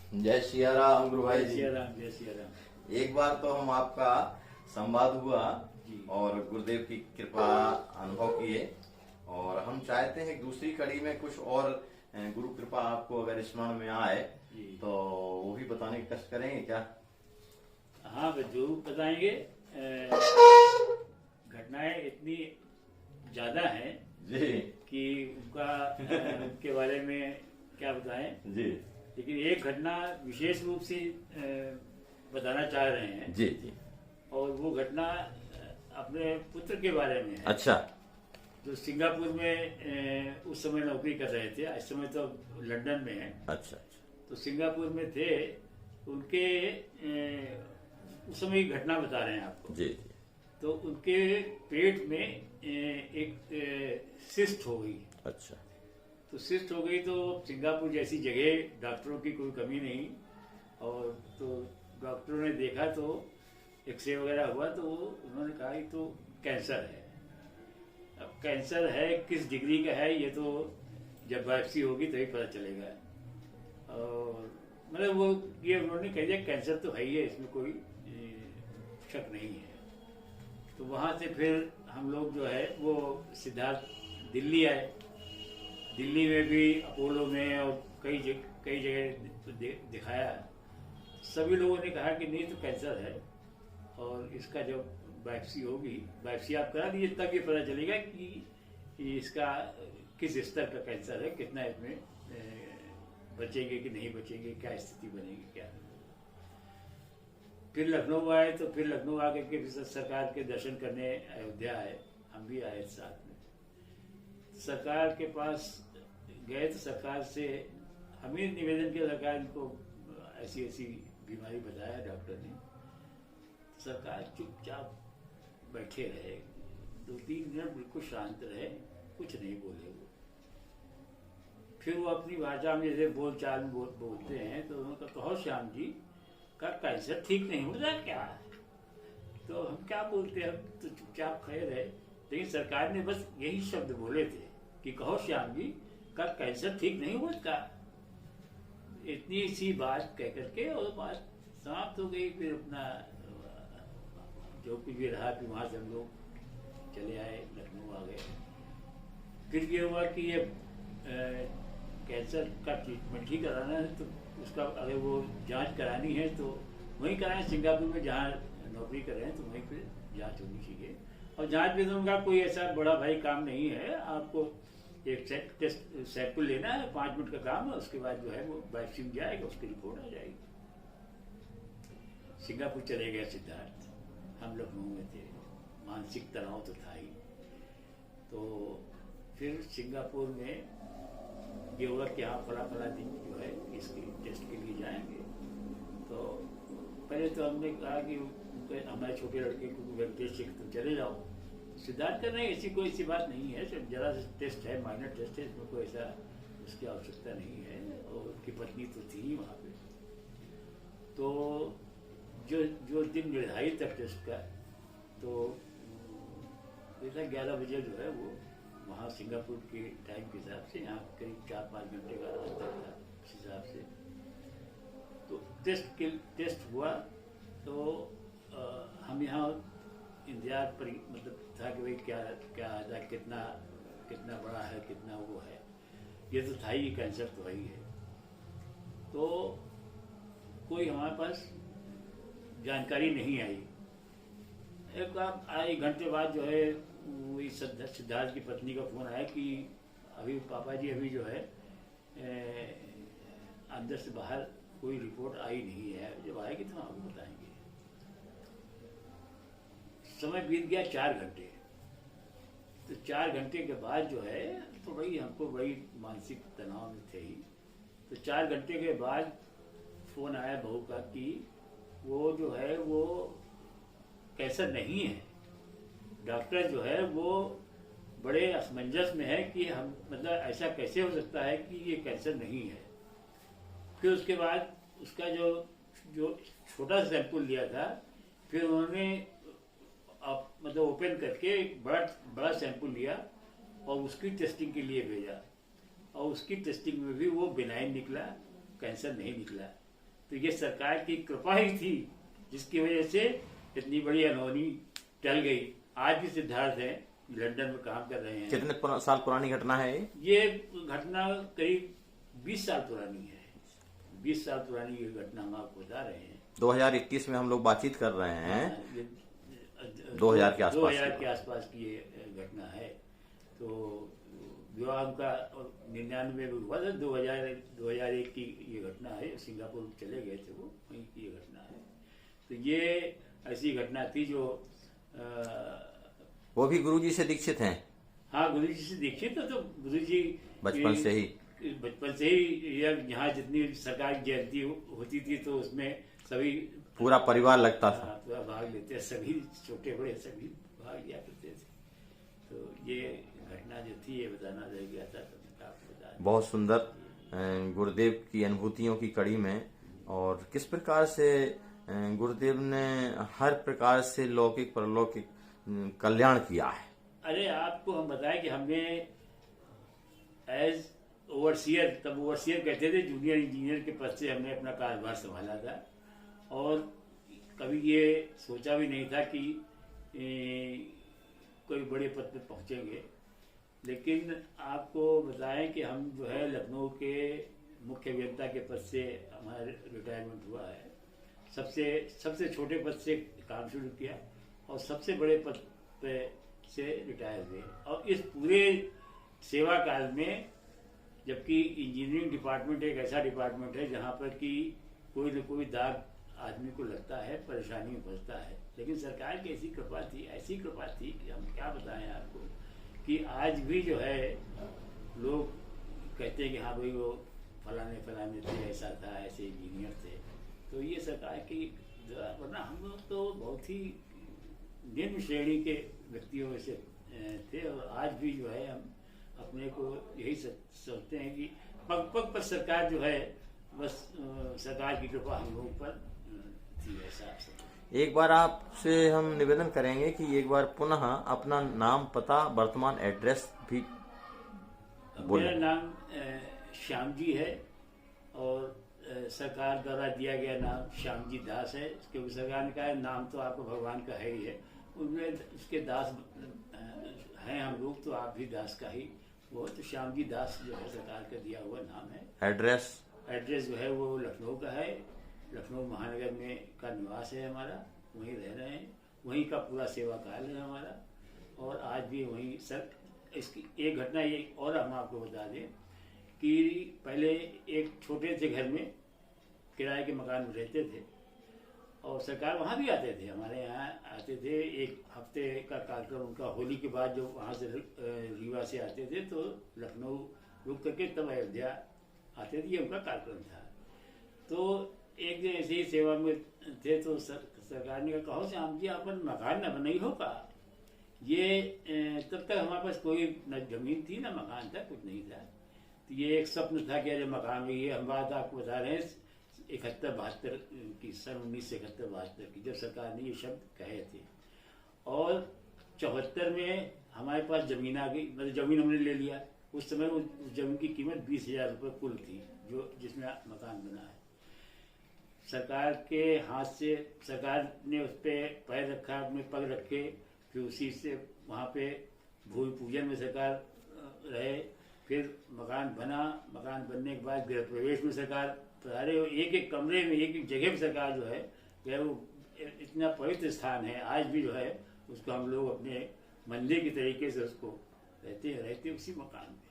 जय सिया राम गुरु भाई जय जी। सिया राम, जय सिया राम। एक बार तो हम आपका संवाद हुआ जी। और गुरुदेव की कृपा अनुभव किए, और हम चाहते हैं कि दूसरी कड़ी में कुछ और गुरु कृपा आपको अगर स्मरण में आए जी। तो वो भी बताने की कष्ट करेंगे क्या? हाँ, जरूर बताएंगे। घटनाएं इतनी ज्यादा हैं जी कि उनके बारे में क्या बताएं। जी लेकिन एक घटना विशेष रूप से बताना चाह रहे हैं, जी जी। और वो घटना अपने पुत्र के बारे में है। अच्छा। जो सिंगापुर में उस समय नौकरी कर रहे थे, इस समय तो लंदन में है। अच्छा। तो सिंगापुर में थे उनके, उस समय की घटना बता रहे हैं आपको। जी जी। तो उनके पेट में एक सिस्ट हो गई। अच्छा। तो सिस्ट हो गई तो सिंगापुर जैसी जगह डॉक्टरों की कोई कमी नहीं, और तो डॉक्टरों ने देखा तो एक्सरे वगैरह हुआ तो उन्होंने कहा कि तो कैंसर है। अब कैंसर है किस डिग्री का है ये तो जब बायोप्सी होगी तभी पता चलेगा। और मतलब वो ये उन्होंने कह दिया कैंसर तो है ही है, इसमें कोई शक नहीं है। तो वहाँ से फिर हम लोग जो है वो सिद्धार्थ दिल्ली आए। दिल्ली में भी अपोलो में और कई जगह दिखाया। सभी लोगों ने कहा कि नहीं तो कैंसर है, और इसका जब बायोप्सी होगी, बायोप्सी आप करा दीजिए तब ये पता चलेगा कि इसका किस स्तर का कैंसर है, कितना इसमें बचेंगे कि नहीं बचेंगे, क्या स्थिति बनेगी क्या। फिर लखनऊ आए, तो फिर लखनऊ आकर के फिर सरकार के दर्शन करने अयोध्या आए। हम भी आए साथ में। सरकार के पास गए तो सरकार से हमें निवेदन किया, सरकार को ऐसी ऐसी बीमारी बताया डॉक्टर ने। सरकार चुपचाप बैठे रहे, 2-3 मिनट बिल्कुल शांत रहे, कुछ नहीं बोले वो। फिर वो अपनी भाषा में जैसे बोलचाल में बोलते हैं, तो उन्होंने कहा श्याम जी का कैंसर ठीक नहीं हो रहा क्या? तो हम क्या बोलते हैं, हम तो चुपचाप खड़े रहे। लेकिन सरकार ने बस यही शब्द बोले थे कि कहो श्याम जी का कैंसर ठीक नहीं हुआ का। इतनी सी बात कह करके और बात समाप्त हो गई। फिर अपना जो कुछ भी रहा, फिर वहाँ से हम लोग चले आए, लखनऊ आ गए। फिर ये हुआ कि ये कैंसर का ट्रीटमेंट ही कराना है, तो उसका अगर वो जांच करानी है तो वहीं कराएं, सिंगापुर में जहाँ नौकरी कर रहे हैं तो वहीं पे जांच होनी चाहिए। और जांच में तो उनका कोई ऐसा बड़ा भाई काम नहीं है, आपको एक टेस्ट सैंपल लेना है, 5 मिनट का काम है, उसके बाद जो है वो बायोप्सी में जाएगा, उसकी रिपोर्ट आ जाएगी। सिंगापुर चले गए सिद्धार्थ, हम लखनऊ में थे। मानसिक तनाव तो था ही। तो फिर सिंगापुर में ये हुआ कि हाँ फला दिन जो है इसके टेस्ट के लिए जाएंगे। तो पहले तो हमने कहा कि हमारे छोटे लड़के को वेब टेस्ट तुम चले जाओ। सिद्धार्थ कर रहे हैं, ऐसी कोई सी बात नहीं है, सिर्फ जरा सा टेस्ट है, माइनर टेस्ट है, इसमें कोई ऐसा उसकी आवश्यकता नहीं है। और उसकी पत्नी तो थी ही वहाँ पे। तो जो दिन निर्धारित था टेस्ट का, तो देखा 11 बजे जो है वो वहाँ सिंगापुर के टाइम के हिसाब से, यहाँ करीब 4-5 घंटे का अंतर था उस हिसाब से। तो टेस्ट हुआ तो हम यहाँ इंतजार पर मतलब था कि भाई क्या आता, कितना बड़ा है, कितना वो है। ये तो था ही, कैंसर तो है ही है। तो कोई हमारे पास जानकारी नहीं आई। एक घंटे बाद जो है वही सिद्धार्थ की पत्नी का फोन आया कि अभी पापा जी अभी जो है अंदर से बाहर कोई रिपोर्ट आई नहीं है, जब आएगी तो हम आपको बताएंगे। समय बीत गया 4 घंटे। तो 4 घंटे के बाद जो है तो भाई हमको बड़ी मानसिक तनाव में थे ही। तो 4 घंटे के बाद फोन आया बहू का कि वो जो है वो कैंसर नहीं है। डॉक्टर जो है वो बड़े असमंजस में है कि हम मतलब ऐसा कैसे हो सकता है कि ये कैंसर नहीं है। फिर उसके बाद उसका जो छोटा सैंपल लिया था, फिर उन्होंने मतलब ओपन करके बड़ा सैंपल लिया और उसकी टेस्टिंग के लिए भेजा। और उसकी टेस्टिंग में भी वो बिनाइन निकला, कैंसर नहीं निकला। तो ये सरकार की कृपा ही थी जिसकी वजह से इतनी बड़ी अनहोनी टल गई। आज भी सिद्धार्थ है, लंदन में काम कर रहे हैं। कितने साल पुरानी घटना है ये घटना करीब 20 साल पुरानी है। 20 साल पुरानी ये घटना हम आपको बता रहे हैं। 2021 में हम लोग बातचीत कर रहे हैं। 2000 के आसपास 2000 के आसपास की ये घटना है। तो विवाह का 99 में हुआ था। 2001 की ये घटना है। सिंगापुर चले गए थे वो, वहीं की ये घटना है। तो ये ऐसी घटना थी जो वो भी गुरुजी से दीक्षित हैं। हाँ, गुरुजी से दीक्षित तो गुरुजी बचपन से ही यहाँ जितनी सरकारी जयंती होती थी तो उसमें सभी पूरा परिवार लगता था। पूरा भाग लेते, सभी छोटे बड़े सभी भाग लिया करते थे। तो ये घटना जो थी ये बताना रह गया था, तो आपको बता। बहुत सुंदर गुरुदेव की अनुभूतियों की कड़ी में, और किस प्रकार से गुरुदेव ने हर प्रकार से लौकिक परलौकिक कल्याण किया है। अरे आपको हम बताएं कि हमने एज ओवरसियर, तब ओवरसियर कहते थे, जूनियर इंजीनियर के पद से हमने अपना कारोबार संभाला था। और कभी ये सोचा भी नहीं था कि कोई बड़े पद पे पहुंचेंगे। लेकिन आपको बताएं कि हम जो है लखनऊ के मुख्य अभियंता के पद से हमारा रिटायरमेंट हुआ है। सबसे छोटे पद से काम शुरू किया और सबसे बड़े पद पे से रिटायर हुए। और इस पूरे सेवा काल में, जबकि इंजीनियरिंग डिपार्टमेंट एक ऐसा डिपार्टमेंट है जहाँ पर कि कोई न कोई दाग आदमी को लगता है, परेशानी में फंसता है, लेकिन सरकार की ऐसी कृपा थी कि हम क्या बताएं आपको कि आज भी जो है लोग कहते हैं कि हाँ भाई वो फलाने थे, ऐसा था, ऐसे इंजीनियर थे। तो ये सरकार की, वरना हम लोग तो बहुत ही निम्न श्रेणी के व्यक्तियों में से थे। और आज भी जो है हम अपने को यही सोचते हैं कि पग पग पर सरकार जो है, बस सरकार की कृपा हम लोगों पर थी। ऐसा एक बार आपसे हम निवेदन करेंगे कि एक बार पुनः अपना नाम, पता, वर्तमान एड्रेस भी बोलें। मेरा नाम श्याम जी है और सरकार द्वारा दिया गया नाम श्याम जी दास है, क्योंकि सरकार ने कहा है नाम तो आपको भगवान का है ही है, उनमें उसके दास हैं हम लोग, तो आप भी दास का ही वो। तो श्याम जी दास जो है सरकार का दिया हुआ नाम है। एड्रेस जो है वो लखनऊ का है। लखनऊ महानगर में का निवास है हमारा, वहीं रह रहे हैं, वहीं का पूरा सेवा काल है हमारा। और आज भी वहीं सर, इसकी एक घटना ये और हम आपको बता दें कि पहले एक छोटे से घर में किराए के मकान में रहते थे और सरकार वहाँ भी आते थे, हमारे यहाँ आते थे। एक हफ्ते का कार्यक्रम उनका, होली के बाद जो वहाँ से रीवा से आते थे तो लखनऊ रुक करके तब अयोध्या आते थे, ये उनका कार्यक्रम था। तो एक दिन ऐसे ही सेवा में थे तो सरकार ने कहा श्याम जी अपन मकान न बनाई हो का। ये तब तक हमारे पास कोई न जमीन थी ना मकान था, कुछ नहीं था। तो ये एक स्वप्न था कि अरे मकान में, ये हम बात आपको बता रहे हैं 71-72 की, सन 1971-72 की, जब सरकार ने ये शब्द कहे थे। और 74 में हमारे पास जमीन आ गई, मतलब जमीन हमने ले लिया। उस समय उस जमीन की कीमत 20,000 रुपये कुल थी, जो जिसमें मकान बना है। सरकार के हाथ से सरकार ने उस पर पैर रखा, अपने पग रखे, फिर उसी से वहाँ पे भूमि पूजन में सरकार रहे। फिर मकान बना, मकान बनने के बाद गृह प्रवेश में सरकार पधारे। एक एक कमरे में, एक एक जगह पर सरकार जो है, वो इतना पवित्र स्थान है, आज भी जो है उसको हम लोग अपने मंदिर की तरीके से उसको रहते उसी मकान में।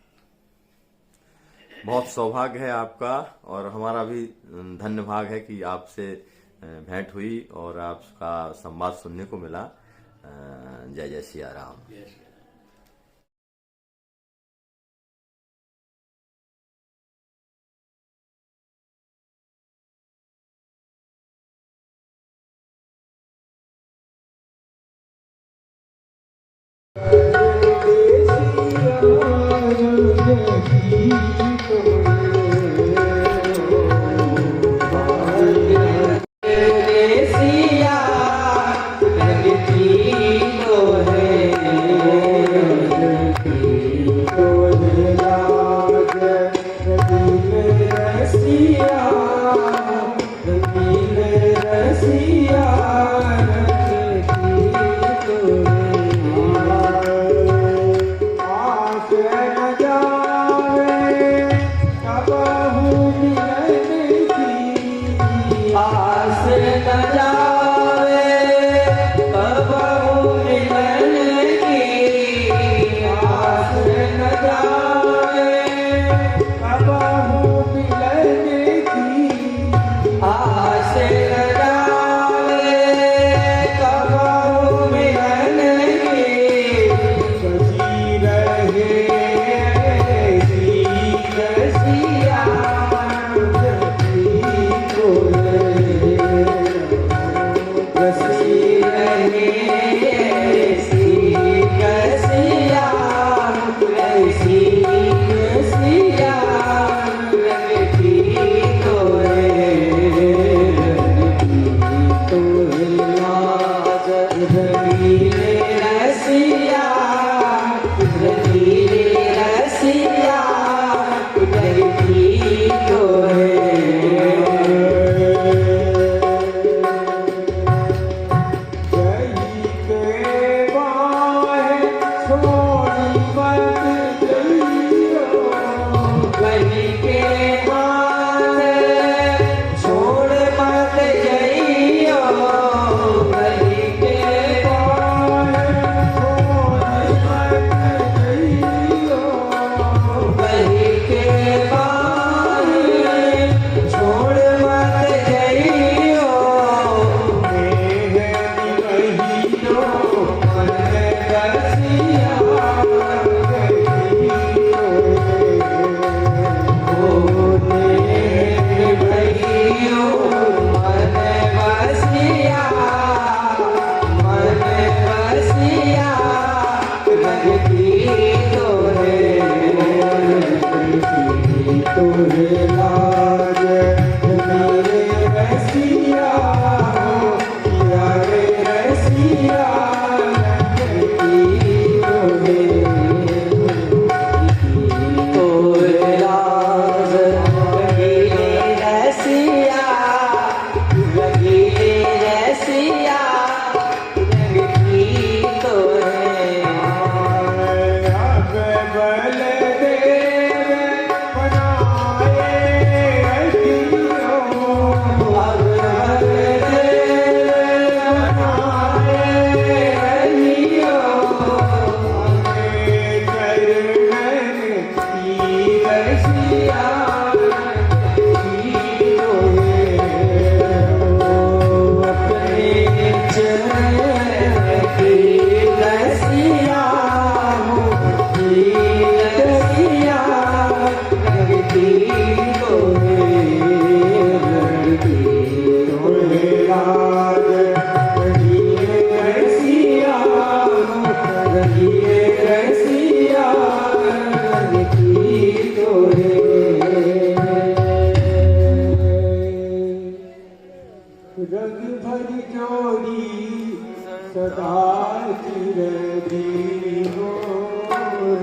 बहुत सौभाग्य है आपका, और हमारा भी धन्य भाग है कि आपसे भेंट हुई और आपका संवाद सुनने को मिला। जय जय सिया राम। जय श्री राम।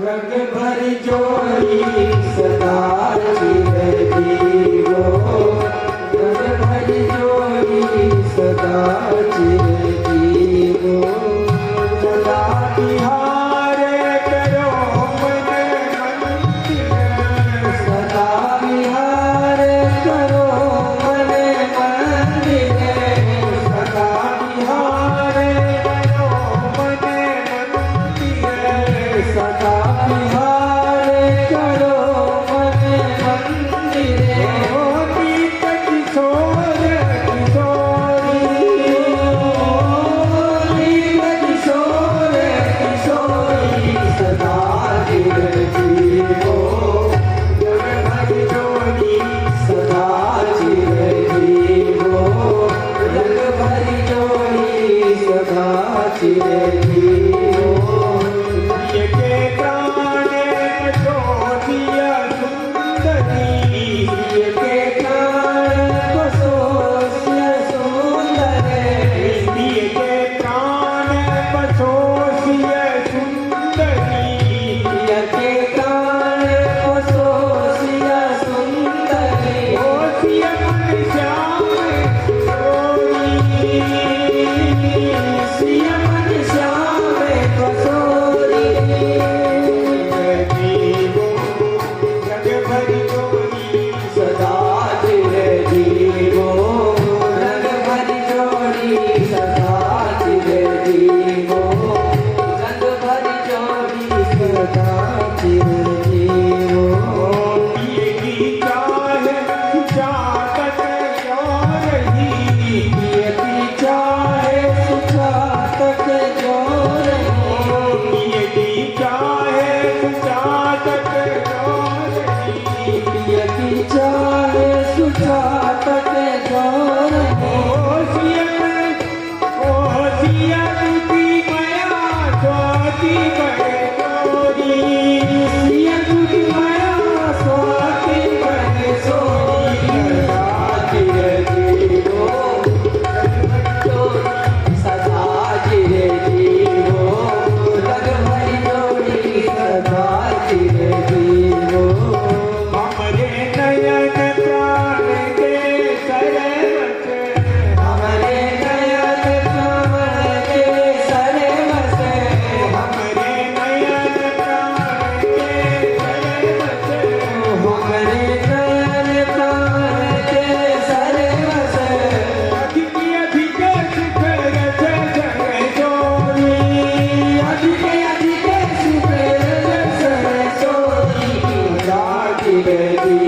रंग भर जोड़ी सदा चिर बहती